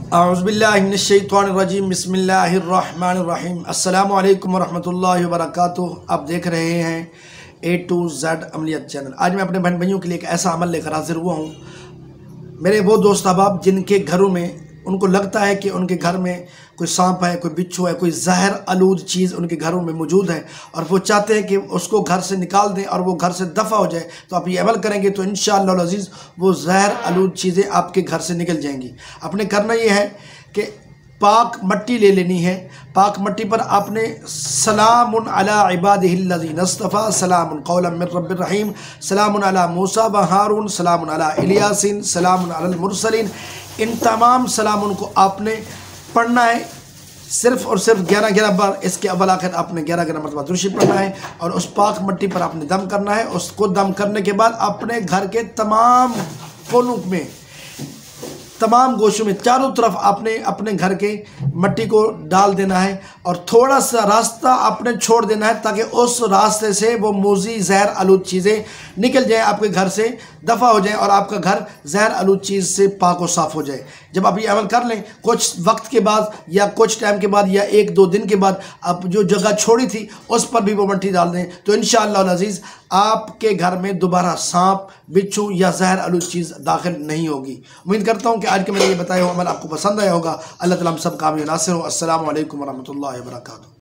औज़ुबिल्लाहिमिनश्शैतानिर्रजीम बिस्मिल्लाहिर्रहमानिर्रहीम अस्सलामु अलैकुम वरहमतुल्लाहि वबरकातुहू। आप देख रहे हैं A to Z अमलियत चैनल। आज मैं अपने बहन भाइयों के लिए एक ऐसा अमल लेकर हाजिर हुआ हूँ। मेरे वो दोस्त अहबाब जिनके घरों में उनको लगता है कि उनके घर में कोई सांप है, कोई बिच्छू है, कोई जहर आलूद चीज़ उनके घरों में मौजूद है और वो चाहते हैं कि उसको घर से निकाल दें और वो घर से दफ़ा हो जाए, तो आप ये अमल करेंगे तो इंशाअल्लाह अज़ीज़ वो जहर आलूद चीज़ें आपके घर से निकल जाएंगी। आपने करना ये है कि पाक मट्टी ले लेनी है। पाक मट्टी पर आपने सलामुन अला इबादिहिल्लज़ीना इस्तफ़ा, सलामुन क़ौलन मिर रब्बिर रहीम, सलामुन अला मूसा व हारून, सलामुन अला इलियासीन, सलामुन अलल मुरसलीन, इन तमाम सलामुन को आपने पढ़ना है सिर्फ़ और सिर्फ 11-11 बार। इसके अव्वल आखिर आपने 11-11 मरतबा दुरूद पढ़ना है और उस पाक मट्टी पर आपने दम करना है। उसको दम करने के बाद अपने घर के तमाम कोनों में, तमाम गोशों में, चारों तरफ आपने अपने घर के मट्टी को डाल देना है और थोड़ा सा रास्ता आपने छोड़ देना है ताकि उस रास्ते से वो मूज़ी जहर आलूद चीज़ें निकल जाए, आपके घर से दफ़ा हो जाए और आपका घर जहर आलूद चीज़ से पाक और साफ़ हो जाए। जब आप ये अमल कर लें, कुछ वक्त के बाद या कुछ टाइम के बाद या 1-2 दिन के बाद आप जो जगह छोड़ी थी उस पर भी वो मट्टी डाल दें, तो इंशाअल्लाह अज़ीज़ आपके घर में दोबारा सांप, बिच्छू या जहर आलूद चीज़ दाखिल नहीं होगी। उम्मीद करता हूँ कि आज के मेरे ये बताया हुआ अमल आपको पसंद आया होगा। अल्लाह ताला हम सब कामयाब नासिर हो। अस्सलामु अलैकुम वरहमतुल्लाहि वबरकातुहू।